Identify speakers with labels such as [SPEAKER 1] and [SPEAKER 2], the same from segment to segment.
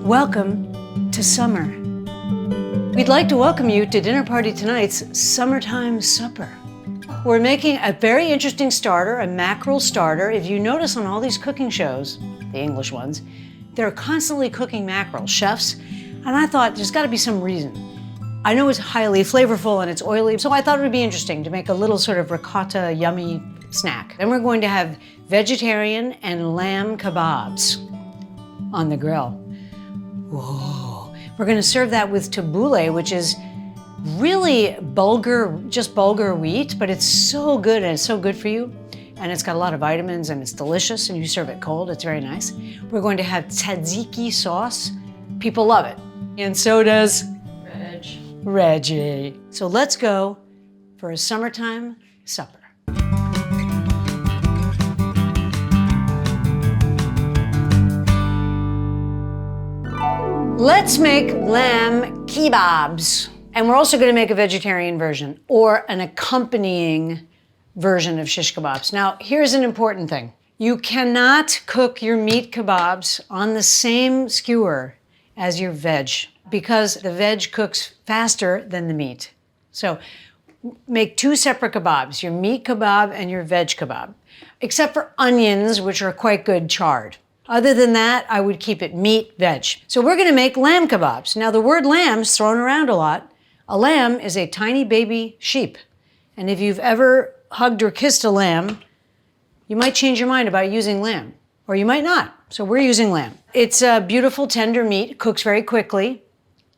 [SPEAKER 1] Welcome to summer. We'd like to welcome you to Dinner Party Tonight's Summertime Supper. We're making a very interesting starter, a mackerel starter. If you notice on all these cooking shows, the English ones, they're constantly cooking mackerel, chefs, and I thought there's gotta be some reason. I know it's highly flavorful and it's oily, so I thought it would be interesting to make a little sort of ricotta, yummy snack. Then we're going to have vegetarian and lamb kebabs on the grill. Whoa. We're gonna serve that with tabbouleh, which is really bulgur, just bulgur wheat, but it's so good and it's so good for you. And it's got a lot of vitamins and it's delicious and you serve it cold, it's very nice. We're going to have tzatziki sauce. People love it. And so does Reggie. So let's go for a summertime supper. Let's make lamb kebabs. And we're also gonna make a vegetarian version or an accompanying version of shish kebabs. Now, here's an important thing. You cannot cook your meat kebabs on the same skewer as your veg because the veg cooks faster than the meat. So make two separate kebabs, your meat kebab and your veg kebab, except for onions, which are quite good charred. Other than that, I would keep it meat, veg. So we're gonna make lamb kebabs. Now the word lamb's thrown around a lot. A lamb is a tiny baby sheep. And if you've ever hugged or kissed a lamb, you might change your mind about using lamb, or you might not. So we're using lamb. It's a beautiful, tender meat, cooks very quickly,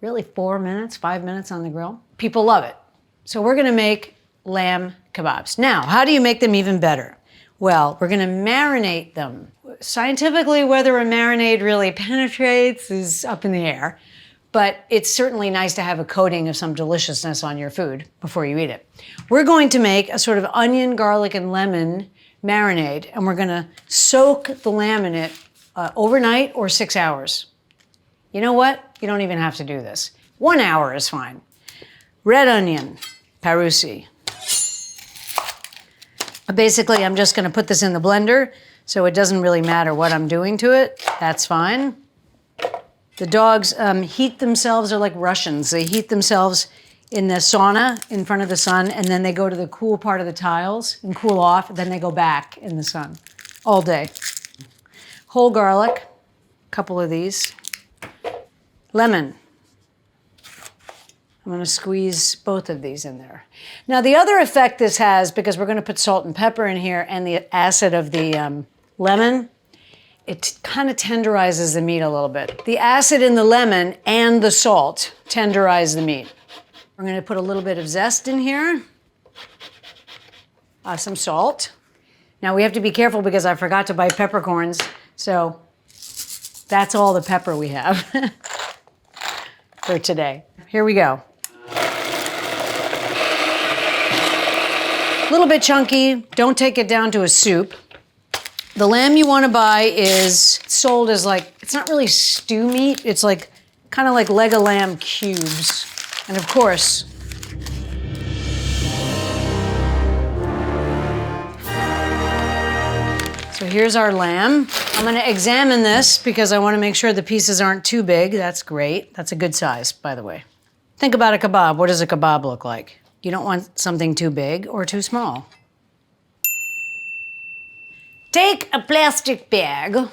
[SPEAKER 1] really 4 minutes, 5 minutes on the grill. People love it. So we're gonna make lamb kebabs. Now, how do you make them even better? Well, we're gonna marinate them. Scientifically, whether a marinade really penetrates is up in the air, but it's certainly nice to have a coating of some deliciousness on your food before you eat it. We're going to make a sort of onion, garlic, and lemon marinade, and we're gonna soak the lamb in it overnight or 6 hours. You know what? You don't even have to do this. 1 hour is fine. Red onion, parusi. Basically, I'm just gonna put this in the blender, so it doesn't really matter what I'm doing to it. That's fine. The dogs heat themselves, they're like Russians. They heat themselves in the sauna in front of the sun, and then they go to the cool part of the tiles and cool off, and then they go back in the sun all day. Whole garlic, a couple of these. Lemon. I'm gonna squeeze both of these in there. Now the other effect this has, because we're gonna put salt and pepper in here and the acid of the lemon, it kind of tenderizes the meat a little bit. The acid in the lemon and the salt tenderize the meat. We're gonna put a little bit of zest in here, some salt. Now we have to be careful because I forgot to buy peppercorns, so that's all the pepper we have for today. Here we go. A little bit chunky, don't take it down to a soup. The lamb you want to buy is sold as like, it's not really stew meat, it's like kind of like leg of lamb cubes. And of course, so here's our lamb. I'm gonna examine this because I wanna make sure the pieces aren't too big. That's great, that's a good size, by the way. Think about a kebab, what does a kebab look like? You don't want something too big or too small. Take a plastic bag,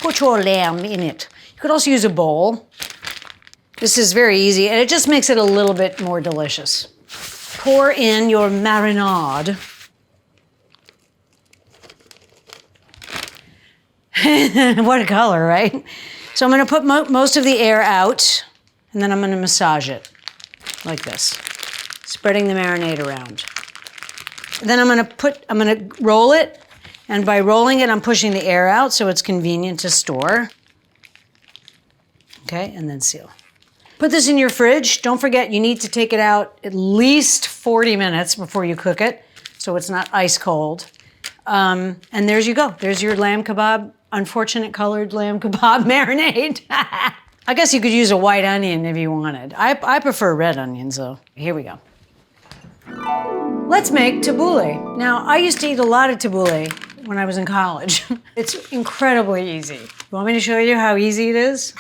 [SPEAKER 1] put your lamb in it. You could also use a bowl. This is very easy, and it just makes it a little bit more delicious. Pour in your marinade. What a color, right? So I'm gonna put most of the air out, and then I'm gonna massage it like this, spreading the marinade around. And then I'm gonna roll it, and by rolling it, I'm pushing the air out so it's convenient to store. Okay, and then seal. Put this in your fridge. Don't forget, you need to take it out at least 40 minutes before you cook it, so it's not ice cold. And there you go. There's your lamb kebab, unfortunate colored lamb kebab marinade. I guess you could use a white onion if you wanted. I prefer red onions though. Here we go. Let's make tabbouleh. Now, I used to eat a lot of tabbouleh when I was in college. It's incredibly easy. You want me to show you how easy it is?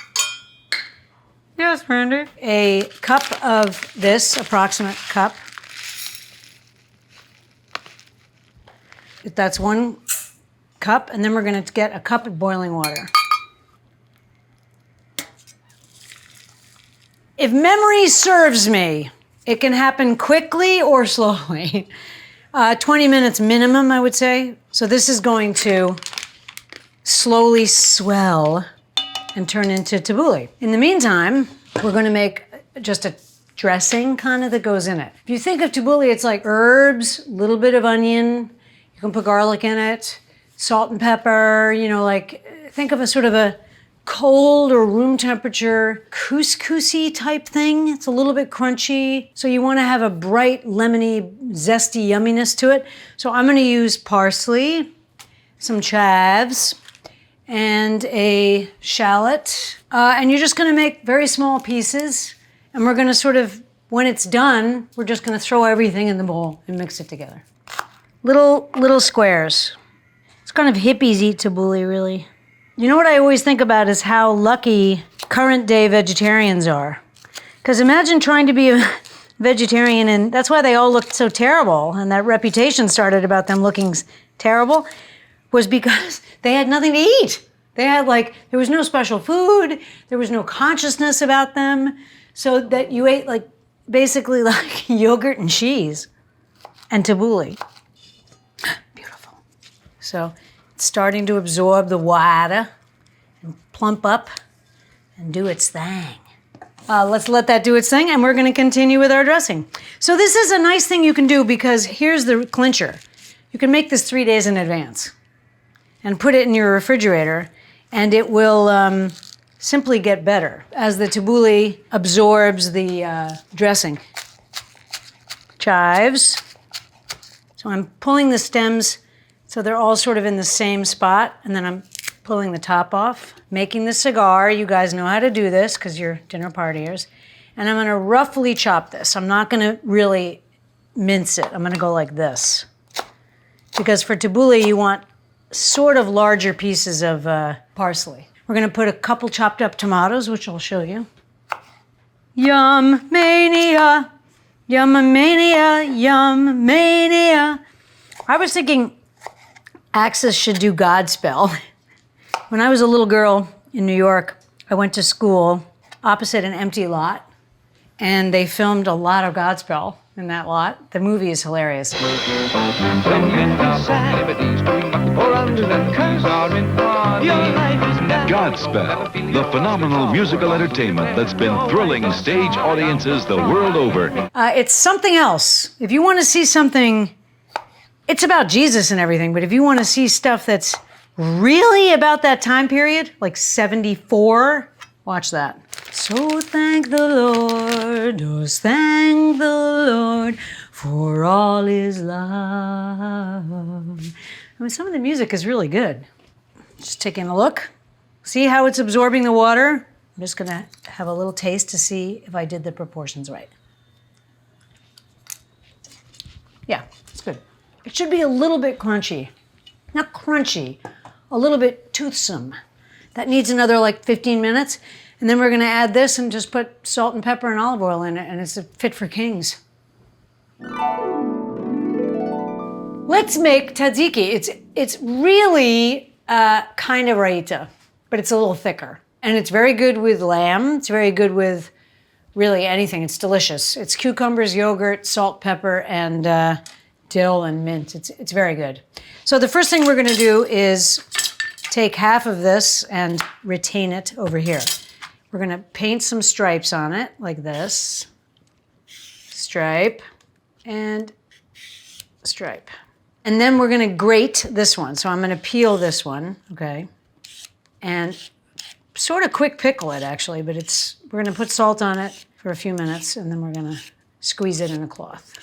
[SPEAKER 1] Yes, Randy. A cup of this, approximate cup. That's 1 cup, and then we're going to get a cup of boiling water. If memory serves me, it can happen quickly or slowly. 20 minutes minimum, I would say. So this is going to slowly swell and turn into tabbouleh. In the meantime, we're going to make just a dressing kind of that goes in it. If you think of tabbouleh, it's like herbs, a little bit of onion. You can put garlic in it, salt and pepper, you know, like think of a sort of a cold or room temperature couscousy type thing. It's a little bit crunchy. So you want to have a bright, lemony, zesty yumminess to it. So I'm going to use parsley, some chives, and a shallot. And you're just going to make very small pieces. And we're going to sort of, when it's done, we're just going to throw everything in the bowl and mix it together. Little squares. It's kind of hippies eat tabbouleh, really. You know what I always think about is how lucky current day vegetarians are. Because imagine trying to be a vegetarian, and that's why they all looked so terrible, and that reputation started about them looking terrible, was because they had nothing to eat. They had there was no special food, there was no consciousness about them, so that you ate basically like yogurt and cheese and tabbouleh. Beautiful. So it's starting to absorb the water and plump up and do its thing. Let's let that do its thing, and we're going to continue with our dressing. So this is a nice thing you can do, because here's the clincher. You can make this 3 days in advance and put it in your refrigerator, and it will simply get better as the tabbouleh absorbs the dressing. Chives. So I'm pulling the stems so they're all sort of in the same spot, and then I'm pulling the top off, making the cigar. You guys know how to do this because you're dinner partiers. And I'm going to roughly chop this. I'm not going to really mince it. I'm going to go like this. Because for tabbouleh, you want sort of larger pieces of parsley. We're going to put a couple chopped up tomatoes, which I'll show you. Yum mania, yum mania, yum mania. I was thinking Axis should do Godspell. When I was a little girl in New York, I went to school opposite an empty lot, and they filmed a lot of Godspell in that lot. The movie is hilarious.
[SPEAKER 2] Godspell, the phenomenal musical entertainment that's been thrilling stage audiences the world over.
[SPEAKER 1] It's something else. If you want to see something, it's about Jesus and everything, but if you want to see stuff that's really about that time period, like 74, watch that. So thank the Lord, just thank the Lord for all his love. I mean, some of the music is really good. Just taking a look. See how it's absorbing the water? I'm just gonna have a little taste to see if I did the proportions right. Yeah, it's good. It should be a little bit crunchy. Not crunchy, a little bit toothsome. That needs another 15 minutes. And then we're gonna add this and just put salt and pepper and olive oil in it, and it's a fit for kings. Let's make tzatziki. It's really kind of raita, but it's a little thicker. And it's very good with lamb. It's very good with really anything. It's delicious. It's cucumbers, yogurt, salt, pepper, and dill and mint. It's very good. So the first thing we're gonna do is take half of this and retain it over here. We're gonna paint some stripes on it, like this. Stripe and stripe. And then we're gonna grate this one. So I'm gonna peel this one, okay? And sort of quick pickle it actually, but we're gonna put salt on it for a few minutes, and then we're gonna squeeze it in a cloth.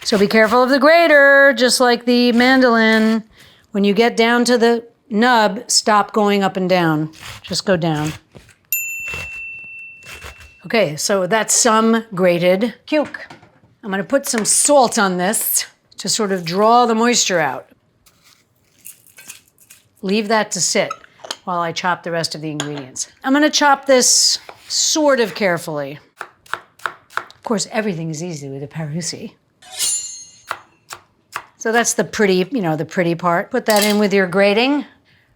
[SPEAKER 1] So be careful of the grater, just like the mandolin. When you get down to the nub, stop going up and down. Just go down. Okay, so that's some grated cuke. I'm gonna put some salt on this to sort of draw the moisture out. Leave that to sit. while I chop the rest of the ingredients. I'm gonna chop this sort of carefully. Of course, everything is easy with a Parisi. So that's the pretty, the pretty part. Put that in with your grating.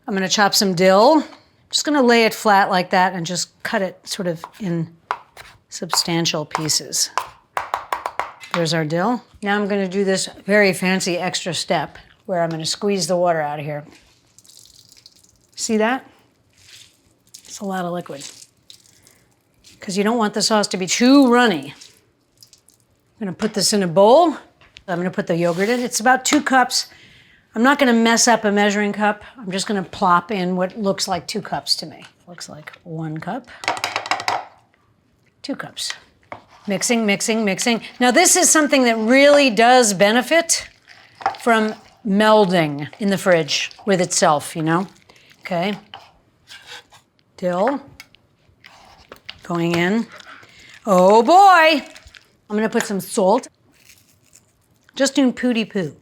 [SPEAKER 1] I'm gonna chop some dill. Just gonna lay it flat like that and just cut it sort of in substantial pieces. There's our dill. Now I'm gonna do this very fancy extra step where I'm gonna squeeze the water out of here. See that? It's a lot of liquid. Because you don't want the sauce to be too runny. I'm gonna put this in a bowl. I'm gonna put the yogurt in. It's about 2 cups. I'm not gonna mess up a measuring cup. I'm just gonna plop in what looks like 2 cups to me. Looks like 1 cup, 2 cups. Mixing, mixing, mixing. Now this is something that really does benefit from melding in the fridge with itself, Okay. Dill going in. Oh boy! I'm gonna put some salt. Just doing pooty poo.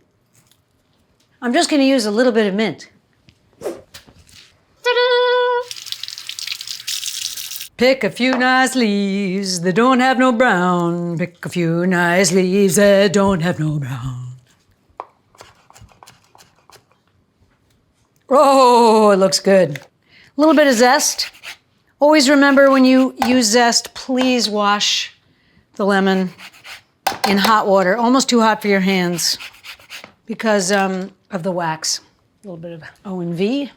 [SPEAKER 1] I'm just gonna use a little bit of mint. Pick a few nice leaves that don't have no brown. Pick a few nice leaves that don't have no brown. Oh, it looks good. A little bit of zest. Always remember when you use zest, please wash the lemon in hot water, almost too hot for your hands because of the wax. A little bit of O&V.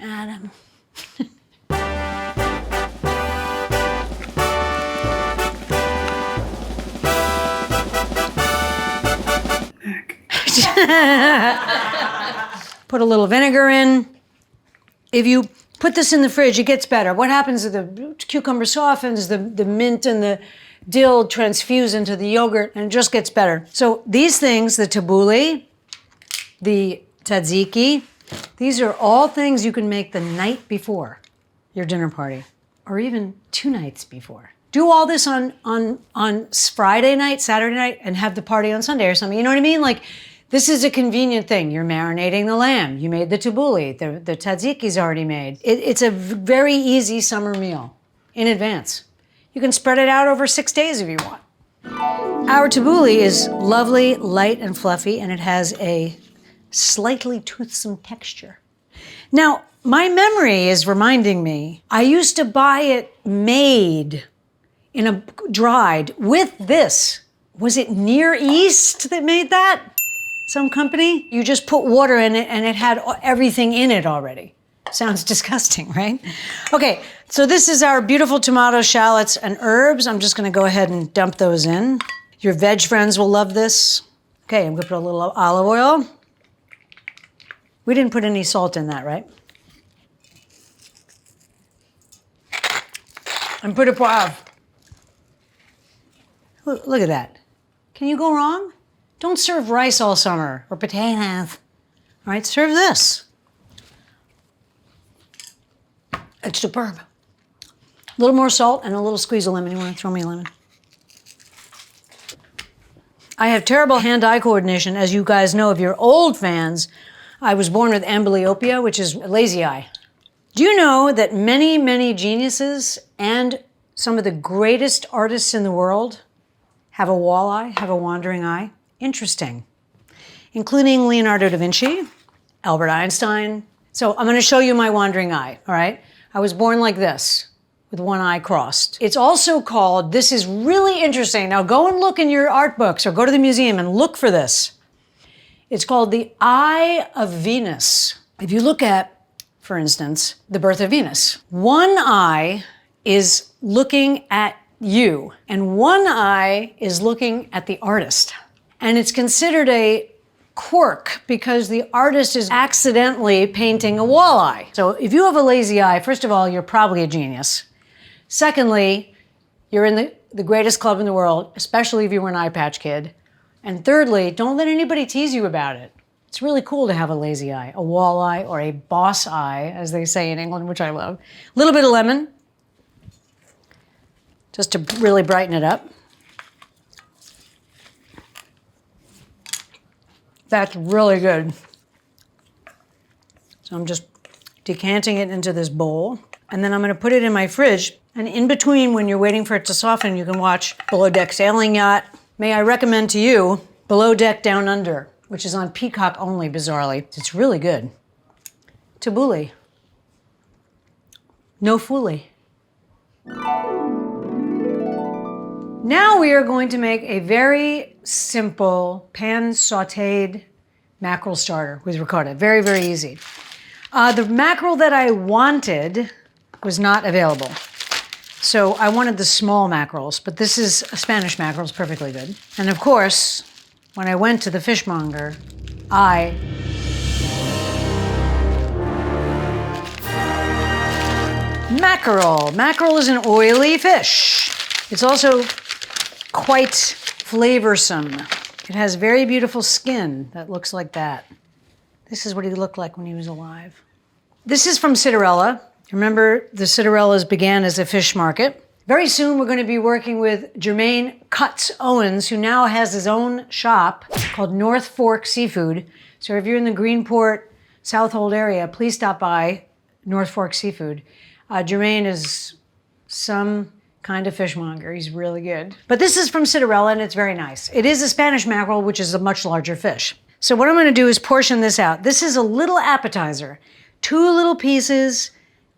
[SPEAKER 1] Adam. Put a little vinegar in. If you put this in the fridge, it gets better. What happens is the cucumber softens, the mint and the dill transfuse into the yogurt, and it just gets better. So these things, the tabbouleh, the tzatziki, these are all things you can make the night before your dinner party, or even 2 nights before. Do all this on Friday night, Saturday night, and have the party on Sunday or something. You know what I mean? Like, this is a convenient thing. You're marinating the lamb. You made the tabbouleh. The tzatziki's already made. It's a very easy summer meal in advance. You can spread it out over 6 days if you want. Our tabbouleh is lovely, light, and fluffy, and it has a slightly toothsome texture. Now, my memory is reminding me, I used to buy it made in a dried with this. Was it Near East that made that? Some company? You just put water in it and it had everything in it already. Sounds disgusting, right? Okay, so this is our beautiful tomato, shallots, and herbs. I'm just gonna go ahead and dump those in. Your veg friends will love this. Okay, I'm gonna put a little olive oil. We didn't put any salt in that, right? And put a poivre. Look at that. Can you go wrong? Don't serve rice all summer or potatoes. All right, serve this. It's superb. A little more salt and a little squeeze of lemon. You want to throw me a lemon? I have terrible hand-eye coordination. As you guys know, if you're old fans, I was born with amblyopia, which is a lazy eye. Do you know that many, many geniuses and some of the greatest artists in the world have a walleye, have a wandering eye? Interesting. Including Leonardo da Vinci, Albert Einstein. So I'm going to show you my wandering eye, all right? I was born like this, with one eye crossed. It's also called, this is really interesting. Now go and look in your art books or go to the museum and look for this. It's called the Eye of Venus. If you look at, for instance, the birth of Venus, one eye is looking at you and one eye is looking at the artist. And it's considered a quirk because the artist is accidentally painting a walleye. So if you have a lazy eye, first of all, you're probably a genius. Secondly, you're in the greatest club in the world, especially if you were an eye patch kid. And thirdly, don't let anybody tease you about it. It's really cool to have a lazy eye, a walleye, or a boss eye, as they say in England, which I love. A little bit of lemon, just to really brighten it up. That's really good. So I'm just decanting it into this bowl. And then I'm gonna put it in my fridge. And in between, when you're waiting for it to soften, you can watch Below Deck Sailing Yacht. May I recommend to you Below Deck Down Under, which is on Peacock only, bizarrely. It's really good. Tabbouleh. No foolie. Now we are going to make a very simple pan sauteed mackerel starter with ricotta. Very, very easy. The mackerel that I wanted was not available. So I wanted the small mackerels, but this is a Spanish mackerel, it's perfectly good. And of course, when I went to the fishmonger, Mackerel. Mackerel is an oily fish. It's also quite flavorsome. It has very beautiful skin that looks like that. This is what he looked like when he was alive. This is from Citarella. Remember, the Citarellas began as a fish market. Very soon, we're going to be working with Jermaine Cuts Owens, who now has his own shop called North Fork Seafood. So if you're in the Greenport, Southold area, please stop by North Fork Seafood. Jermaine is some kind of fishmonger. He's really good. But this is from Citarella, and it's very nice. It is a Spanish mackerel, which is a much larger fish. So what I'm going to do is portion this out. This is a little appetizer. 2 little pieces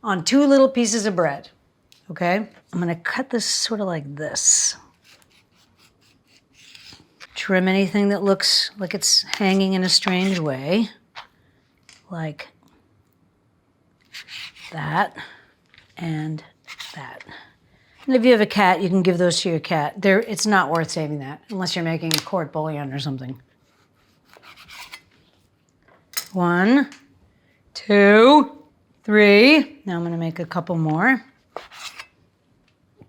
[SPEAKER 1] on 2 little pieces of bread. Okay? I'm going to cut this sort of like this. Trim anything that looks like it's hanging in a strange way. Like that and that. And if you have a cat, you can give those to your cat. It's not worth saving that unless you're making court bouillon or something. 1, 2, 3. Now I'm going to make a couple more.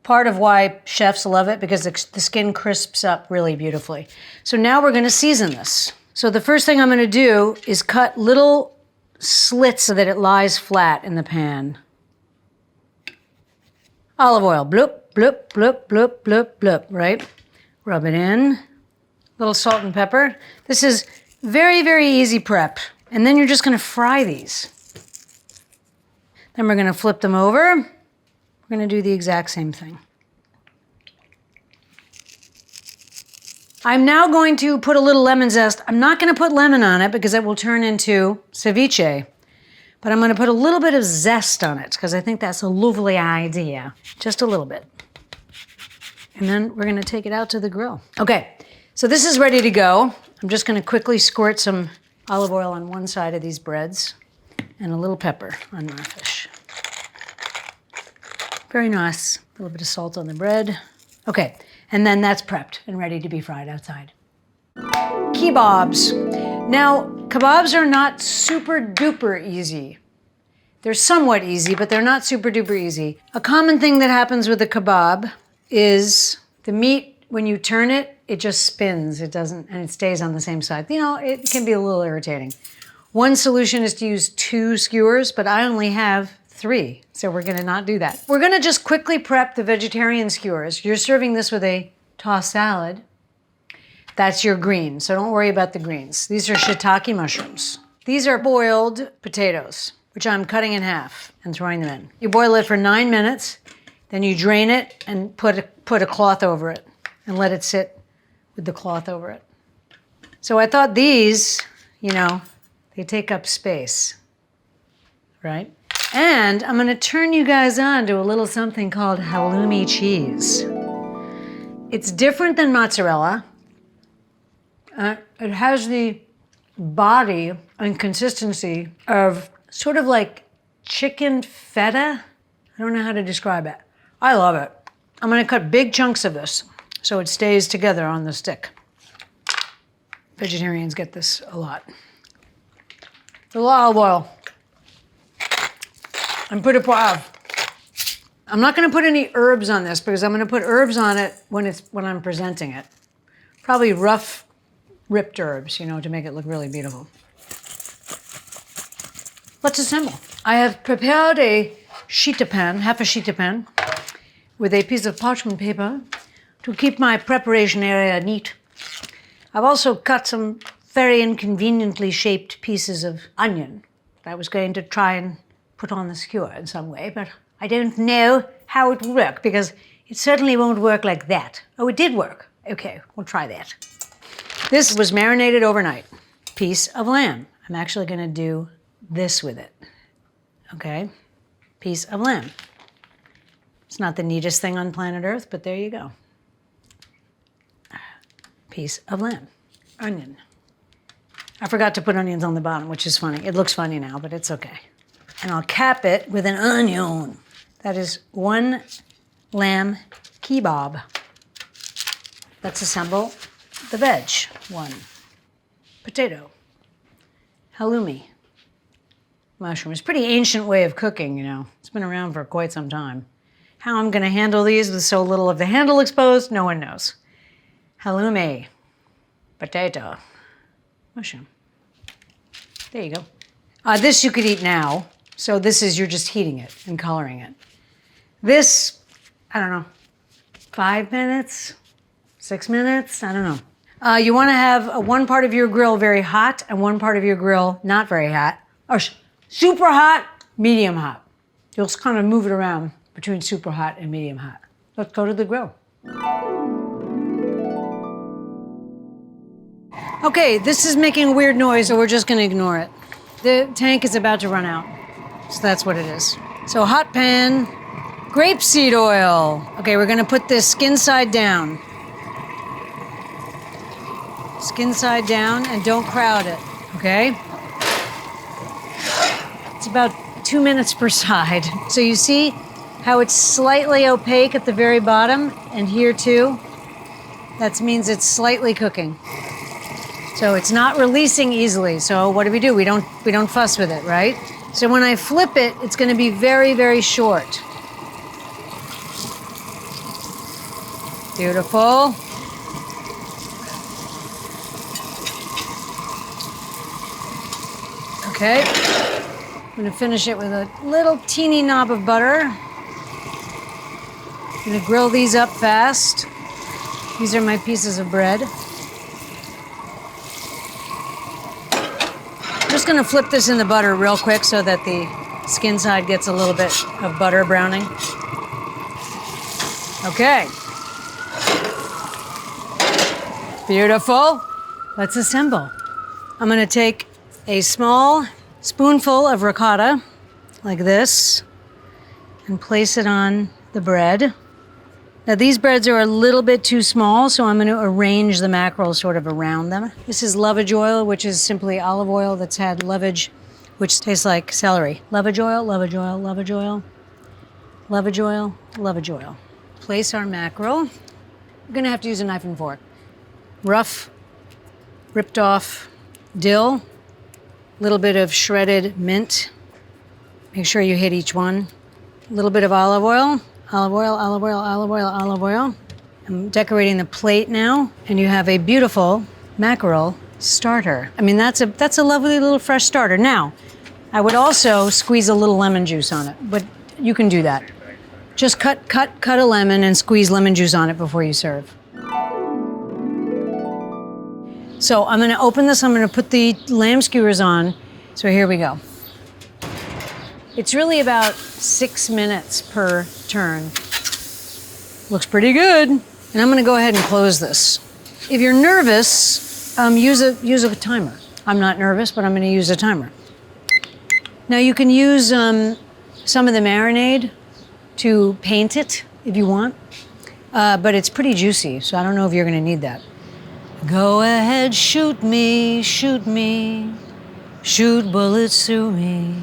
[SPEAKER 1] Part of why chefs love it, because the skin crisps up really beautifully. So now we're going to season this. So the first thing I'm going to do is cut little slits so that it lies flat in the pan. Olive oil, bloop, bloop, bloop, bloop, bloop, bloop, right? Rub it in. Little salt and pepper. This is very, very easy prep. And then you're just going to fry these. Then we're going to flip them over. We're going to do the exact same thing. I'm now going to put a little lemon zest. I'm not going to put lemon on it because it will turn into ceviche. But I'm going to put a little bit of zest on it because I think that's a lovely idea. Just a little bit. And then we're going to take it out to the grill. Okay, so this is ready to go. I'm just going to quickly squirt some olive oil on one side of these breads and a little pepper on my fish. Very nice. A little bit of salt on the bread. Okay, and then that's prepped and ready to be fried outside. Kebabs. Now, kebabs are not super duper easy. They're somewhat easy, but they're not super duper easy. A common thing that happens with a kebab is the meat, when you turn it, it just spins. It doesn't, and it stays on the same side. You know, it can be a little irritating. One solution is to use 2 skewers, but I only have 3, so we're gonna not do that. We're gonna just quickly prep the vegetarian skewers. You're serving this with a tossed salad. That's your green, so don't worry about the greens. These are shiitake mushrooms. These are boiled potatoes, which I'm cutting in half and throwing them in. You boil it for 9 minutes, then you drain it and put a cloth over it and let it sit with the cloth over it. So I thought these, you know, they take up space, right? And I'm gonna turn you guys on to a little something called halloumi cheese. It's different than mozzarella. It has the body and consistency of sort of like chicken feta. I don't know how to describe it. I love it. I'm gonna cut big chunks of this so it stays together on the stick. Vegetarians get this a lot. A little olive oil. And put it, I'm not gonna put any herbs on this because I'm gonna put herbs on it when I'm presenting it. Probably rough ripped herbs, you know, to make it look really beautiful. Let's assemble. I have prepared a sheet pan, half a sheet pan, with a piece of parchment paper to keep my preparation area neat. I've also cut some very inconveniently shaped pieces of onion that I was going to try and put on the skewer in some way, but I don't know how it will work because it certainly won't work like that. Oh, it did work. Okay, we'll try that. This was marinated overnight. Piece of lamb. I'm actually going to do this with it. Okay, piece of lamb. It's not the neatest thing on planet Earth, but there you go. Piece of lamb. Onion. I forgot to put onions on the bottom, which is funny. It looks funny now, but it's okay. And I'll cap it with an onion. That is 1 lamb kebab. Let's assemble the veg. 1 potato. Halloumi. Mushroom. It's a pretty ancient way of cooking, you know. It's been around for quite some time. How I'm going to handle these with so little of the handle exposed, no one knows. Halloumi. Potato. Mushroom. There you go. This you could eat now. So this is, you're just heating it and coloring it. This, I don't know, 5 minutes, 6 minutes, I don't know. You want to have one part of your grill very hot and one part of your grill not very hot, or super hot, medium hot. You'll just kind of move it around between super hot and medium hot. Let's go to the grill. Okay, this is making a weird noise, so we're just going to ignore it. The tank is about to run out, so that's what it is. So hot pan, grapeseed oil. Okay, we're going to put this skin side down. Skin side down, and don't crowd it, okay? It's about 2 minutes per side. So you see how it's slightly opaque at the very bottom, and here too? That means it's slightly cooking. So it's not releasing easily. So what do? We don't fuss with it, right? So when I flip it, it's going to be very, very short. Beautiful. Okay. I'm going to finish it with a little teeny knob of butter. I'm going to grill these up fast. These are my pieces of bread. I'm just going to flip this in the butter real quick so that the skin side gets a little bit of butter browning. Okay. Beautiful. Let's assemble. I'm going to take a small spoonful of ricotta, like this, and place it on the bread. Now these breads are a little bit too small, so I'm going to arrange the mackerel sort of around them. This is lovage oil, which is simply olive oil that's had lovage, which tastes like celery. Lovage oil, lovage oil, lovage oil, lovage oil, lovage oil. Place our mackerel. We're going to have to use a knife and fork. Rough, ripped off dill, a little bit of shredded mint. Make sure you hit each one. A little bit of olive oil, olive oil, olive oil, olive oil, olive oil. I'm decorating the plate now, and you have a beautiful mackerel starter. I mean, that's a lovely little fresh starter. Now, I would also squeeze a little lemon juice on it, but you can do that. Just cut a lemon and squeeze lemon juice on it before you serve. So I'm going to open this. I'm going to put the lamb skewers on. So here we go. It's really about 6 minutes per turn. Looks pretty good. And I'm going to go ahead and close this. If you're nervous, use a timer. I'm not nervous, but I'm going to use a timer. Now you can use some of the marinade to paint it if you want, but it's pretty juicy, so I don't know if you're going to need that. Go ahead, shoot me, shoot me, shoot bullets through me.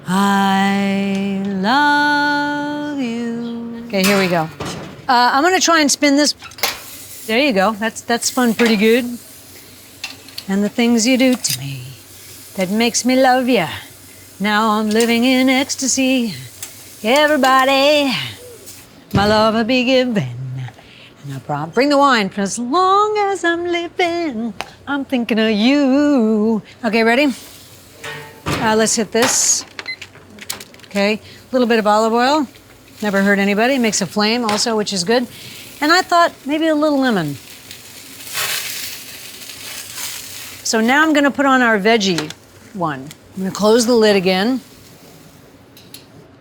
[SPEAKER 1] I love you. Okay, here we go. I'm gonna try and spin this. There you go. That's spun pretty good. And the things you do to me that makes me love you. Now I'm living in ecstasy. Everybody, my love will be given. No problem. Bring the wine. For as long as I'm living, I'm thinking of you. Okay, ready? Let's hit this. Okay, a little bit of olive oil. Never hurt anybody. Makes a flame also, which is good. And I thought maybe a little lemon. So now I'm gonna put on our veggie one. I'm gonna close the lid again.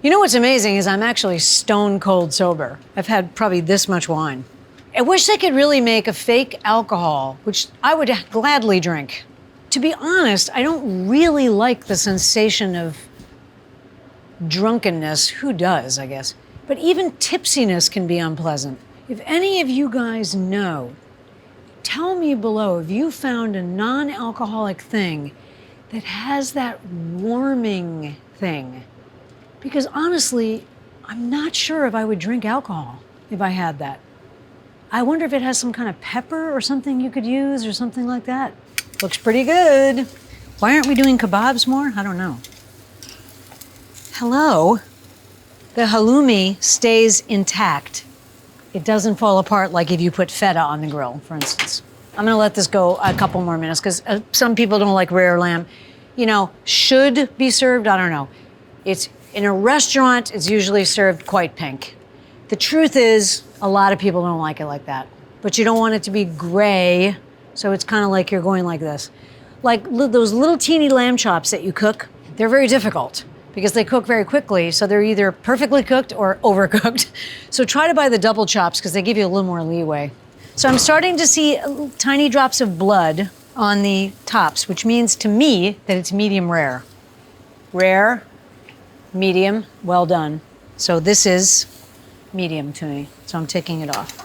[SPEAKER 1] You know what's amazing is I'm actually stone cold sober. I've had probably this much wine. I wish they could really make a fake alcohol, which I would gladly drink. To be honest, I don't really like the sensation of drunkenness. Who does, I guess? But even tipsiness can be unpleasant. If any of you guys know, tell me below if you found a non-alcoholic thing that has that warming thing. Because honestly, I'm not sure if I would drink alcohol if I had that. I wonder if it has some kind of pepper or something you could use or something like that. Looks pretty good. Why aren't we doing kebabs more? I don't know. Hello? The halloumi stays intact. It doesn't fall apart like if you put feta on the grill, for instance. I'm gonna let this go a couple more minutes because some people don't like rare lamb. You know, should be served, I don't know. It's in a restaurant, it's usually served quite pink. The truth is, a lot of people don't like it like that. But you don't want it to be gray, so it's kind of like you're going like this. Like those little teeny lamb chops that you cook, they're very difficult because they cook very quickly, so they're either perfectly cooked or overcooked. So try to buy the double chops because they give you a little more leeway. So I'm starting to see tiny drops of blood on the tops, which means to me that it's medium rare. Rare, medium, well done. So this is medium to me, so I'm taking it off.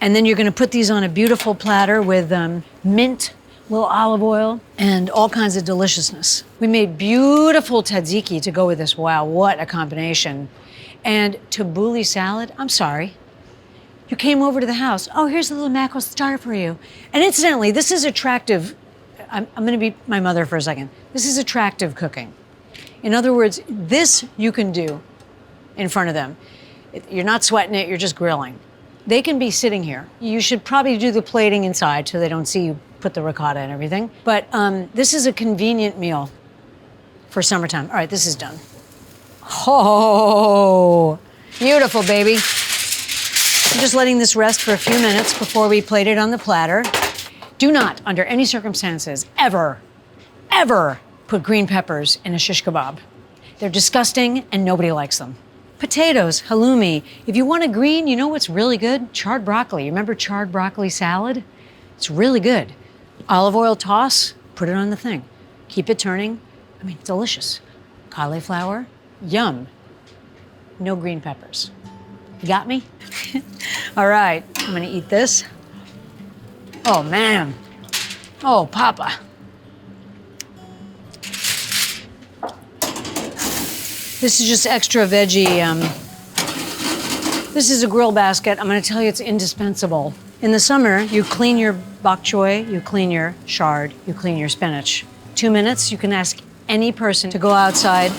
[SPEAKER 1] And then you're gonna put these on a beautiful platter with mint, little olive oil, and all kinds of deliciousness. We made beautiful tzatziki to go with this. Wow, what a combination. And tabbouleh salad, I'm sorry. You came over to the house. Oh, here's a little mackerel starter for you. And incidentally, this is attractive. I'm gonna be my mother for a second. This is attractive cooking. In other words, this you can do in front of them. You're not sweating it, you're just grilling. They can be sitting here. You should probably do the plating inside so they don't see you put the ricotta and everything. But this is a convenient meal for summertime. All right, this is done. Oh, beautiful, baby. I'm just letting this rest for a few minutes before we plate it on the platter. Do not, under any circumstances, ever, ever put green peppers in a shish kebab. They're disgusting and nobody likes them. Potatoes, halloumi. If you want a green, you know what's really good? Charred broccoli. Remember charred broccoli salad? It's really good. Olive oil toss, put it on the thing. Keep it turning. I mean, delicious. Cauliflower, yum. No green peppers. You got me? All right, I'm gonna eat this. Oh, man. Oh, Papa. This is just extra veggie. This is a grill basket. I'm gonna tell you it's indispensable. In the summer, you clean your bok choy, you clean your chard, you clean your spinach. 2 minutes, you can ask any person to go outside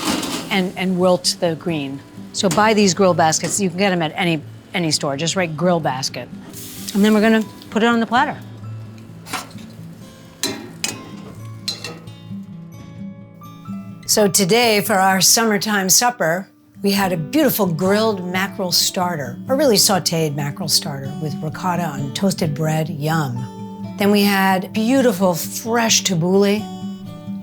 [SPEAKER 1] and wilt the green. So buy these grill baskets. You can get them at any store. Just write grill basket. And then we're gonna put it on the platter. So today, for our summertime supper, we had a beautiful grilled mackerel starter, a really sauteed mackerel starter with ricotta on toasted bread, yum. Then we had beautiful fresh tabbouleh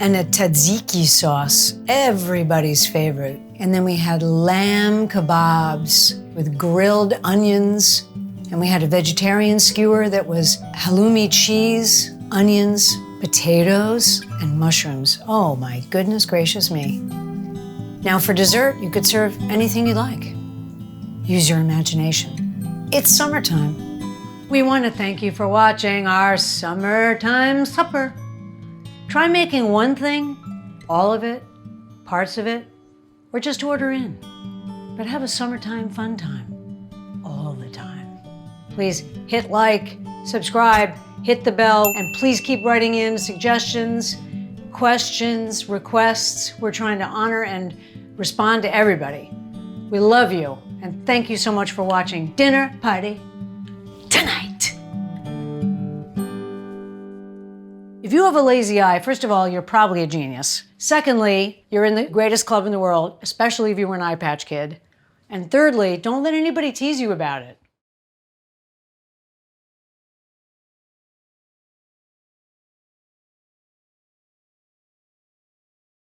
[SPEAKER 1] and a tzatziki sauce, everybody's favorite. And then we had lamb kebabs with grilled onions. And we had a vegetarian skewer that was halloumi cheese, onions, potatoes, and mushrooms. Oh my goodness gracious me. Now for dessert, you could serve anything you like. Use your imagination. It's summertime. We want to thank you for watching our summertime supper. Try making one thing, all of it, parts of it, or just order in. But have a summertime fun time, all the time. Please hit like, subscribe, hit the bell, and please keep writing in suggestions, questions, requests. We're trying to honor and respond to everybody. We love you, and thank you so much for watching Dinner Party Tonight. If you have a lazy eye, first of all, you're probably a genius. Secondly, you're in the greatest club in the world, especially if you were an eye patch kid. And thirdly, don't let anybody tease you about it.